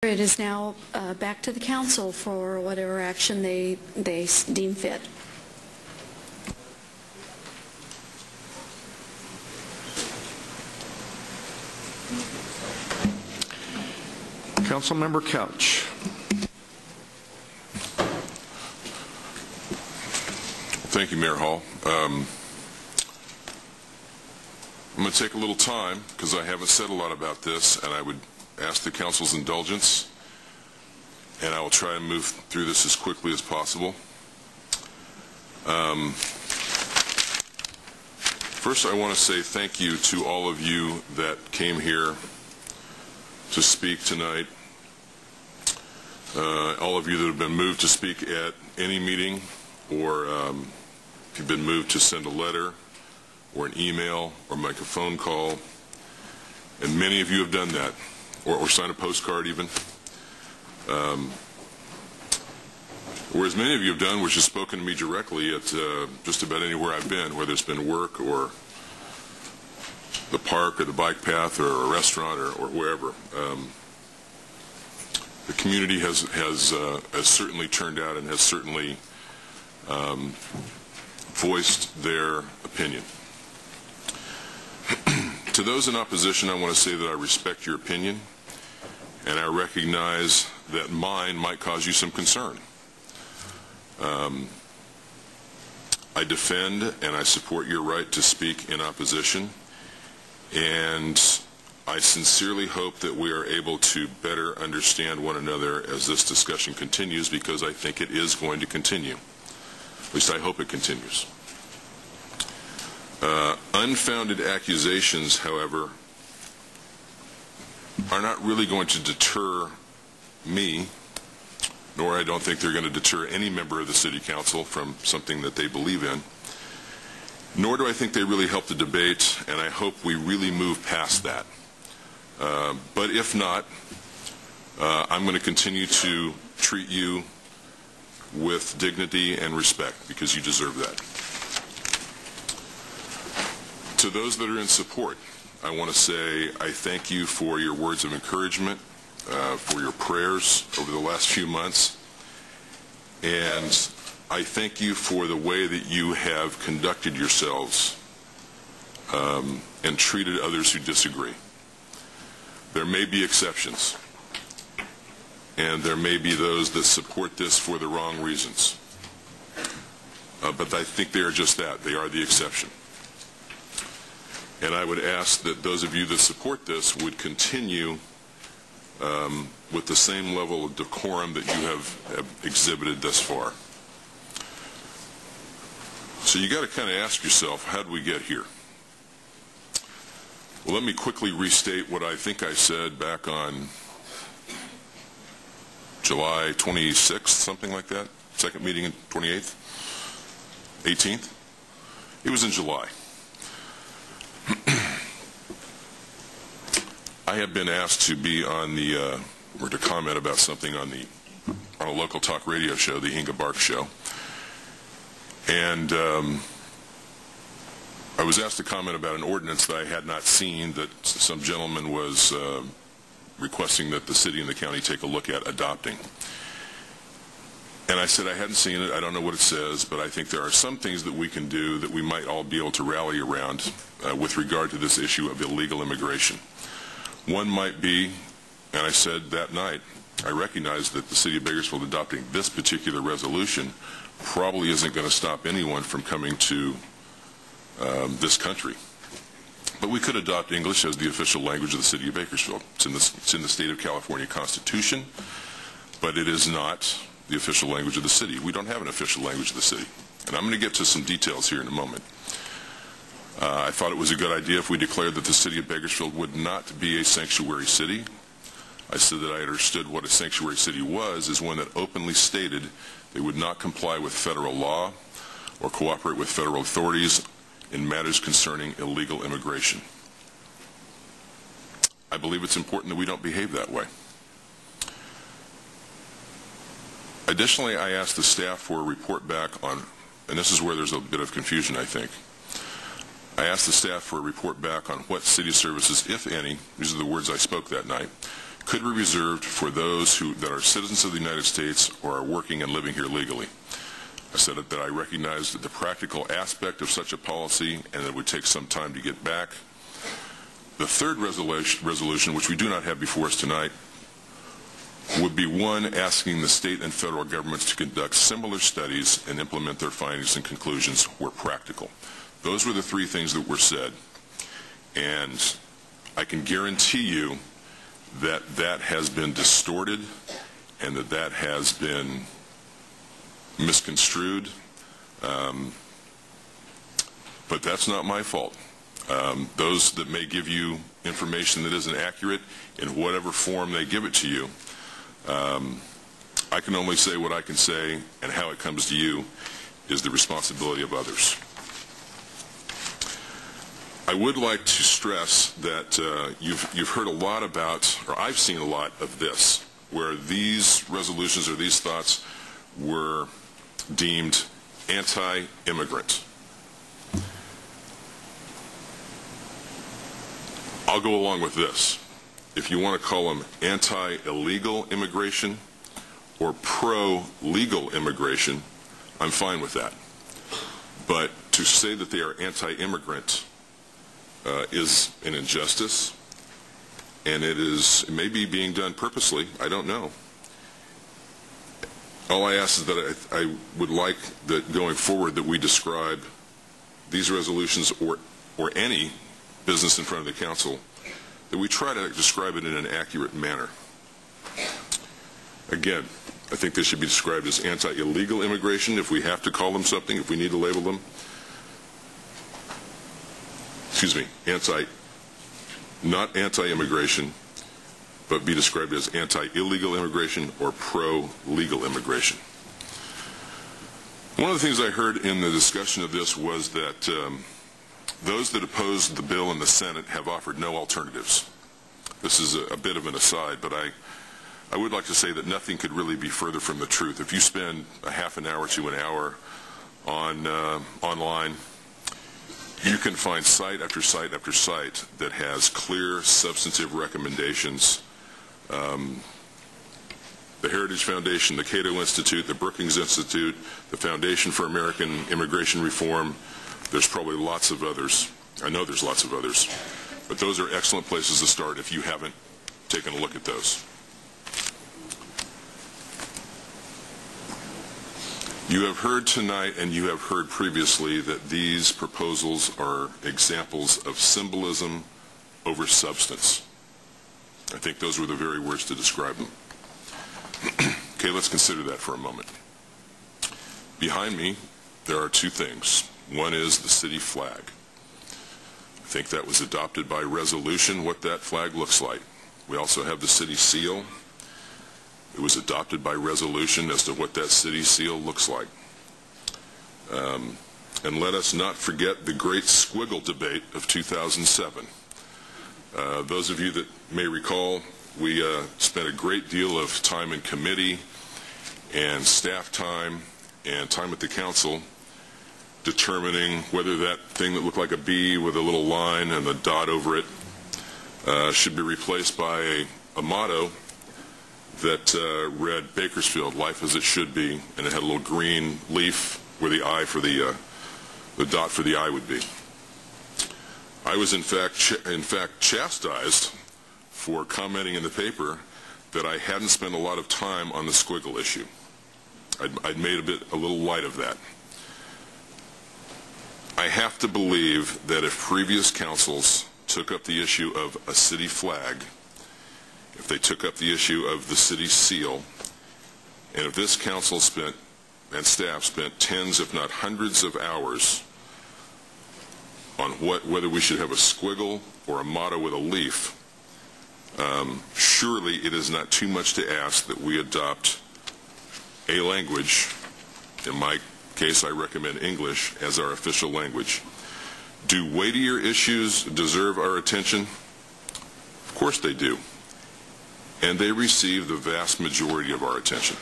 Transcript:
It is now back to the council for whatever action they deem fit. Councilmember Couch. Thank you, Mayor Hall. I'm going to take a little time because I haven't said a lot about this, and I would ask the council's indulgence, and I will try and move through this as quickly as possible. First, I want to say thank you to all of you that came here to speak tonight, all of you that have been moved to speak at any meeting, or if you've been moved to send a letter or an email or make a phone call, and many of you have done that, or sign a postcard even. Whereas many of you have done, which has spoken to me directly at just about anywhere I've been, whether it's been work or the park or the bike path or a restaurant or wherever. The community has certainly turned out and has certainly voiced their opinion. To those in opposition, I want to say that I respect your opinion, and I recognize that mine might cause you some concern. I defend and I support your right to speak in opposition, and I sincerely hope that we are able to better understand one another as this discussion continues, because I think it is going to continue. At least I hope it continues. Unfounded accusations, however, are not really going to deter me, nor I don't think they're going to deter any member of the City Council from something that they believe in, nor do I think they really help the debate, and I hope we really move past that. But if not, I'm going to continue to treat you with dignity and respect, because you deserve that. To those that are in support, I want to say I thank you for your words of encouragement, for your prayers over the last few months, and I thank you for the way that you have conducted yourselves and treated others who disagree. There may be exceptions, and there may be those that support this for the wrong reasons, but I think they are just that. They are the exception. And I would ask that those of you that support this would continue with the same level of decorum that you have exhibited thus far. So you got to kind of ask yourself, how did we get here? Well, let me quickly restate what I think I said back on July 26th, something like that. Second meeting in 28th? 18th? It was in July. I have been asked to be on the, or to comment about something on a local talk radio show, the Inga Bark Show. And I was asked to comment about an ordinance that I had not seen that some gentleman was requesting that the city and the county take a look at adopting. And I said I hadn't seen it, I don't know what it says, but I think there are some things that we can do that we might all be able to rally around with regard to this issue of illegal immigration. One might be, and I said that night, I recognize that the city of Bakersfield adopting this particular resolution probably isn't going to stop anyone from coming to this country. But we could adopt English as the official language of the city of Bakersfield. It's in the state of California Constitution, but it is not the official language of the city. We don't have an official language of the city. And I'm going to get to some details here in a moment. I thought it was a good idea if we declared that the city of Bakersfield would not be a sanctuary city. I said that I understood what a sanctuary city was is one that openly stated they would not comply with federal law or cooperate with federal authorities in matters concerning illegal immigration. I believe it's important that we don't behave that way. Additionally, I asked the staff for a report back on, and this is where there's a bit of confusion, I think. I asked the staff for a report back on what city services, if any, these are the words I spoke that night, could be reserved for those that are citizens of the United States or are working and living here legally. I said that I recognized the practical aspect of such a policy and that it would take some time to get back. The third resolution, which we do not have before us tonight, would be one asking the state and federal governments to conduct similar studies and implement their findings and conclusions where practical. Those were the three things that were said. And I can guarantee you that that has been distorted and that that has been misconstrued. But that's not my fault. Those that may give you information that isn't accurate in whatever form they give it to you, I can only say what I can say, and how it comes to you is the responsibility of others. I would like to stress that you've heard a lot about, or I've seen a lot of this, where these resolutions or these thoughts were deemed anti-immigrant. I'll go along with this. If you want to call them anti-illegal immigration or pro-legal immigration, I'm fine with that. But to say that they are anti-immigrant is an injustice, and it may be being done purposely. I don't know. All I ask is that I would like that going forward that we describe these resolutions or any business in front of the council, that we try to describe it in an accurate manner. Again, I think this should be described as anti-illegal immigration if we have to call them something, if we need to label them. Excuse me, not anti-immigration, but be described as anti-illegal immigration or pro-legal immigration. One of the things I heard in the discussion of this was that those that opposed the bill in the Senate have offered no alternatives. This is a bit of an aside, but I would like to say that nothing could really be further from the truth. If you spend a half an hour to an hour online, you can find site after site after site that has clear, substantive recommendations. The Heritage Foundation, the Cato Institute, the Brookings Institute, the Foundation for American Immigration Reform. There's probably lots of others. I know there's lots of others. But those are excellent places to start if you haven't taken a look at those. You have heard tonight and you have heard previously that these proposals are examples of symbolism over substance. I think those were the very words to describe them. Okay, let's consider that for a moment. Behind me, there are two things. One is the city flag. I think that was adopted by resolution, what that flag looks like. We also have the city seal. It was adopted by resolution as to what that city seal looks like. And let us not forget the great squiggle debate of 2007. Those of you that may recall, we spent a great deal of time in committee and staff time and time at the council determining whether that thing that looked like a B with a little line and a dot over it should be replaced by a motto that read Bakersfield, life as it should be, and it had a little green leaf where the eye for the dot for the eye would be. I was in fact chastised for commenting in the paper that I hadn't spent a lot of time on the squiggle issue. I'd made a little light of that. I have to believe that if previous councils took up the issue of a city flag, if they took up the issue of the city seal, and if this council and staff spent tens if not hundreds of hours on whether we should have a squiggle or a motto with a leaf, surely it is not too much to ask that we adopt a language. In my case, I recommend English as our official language. Do weightier issues deserve our attention? Of course they do. And they receive the vast majority of our attention.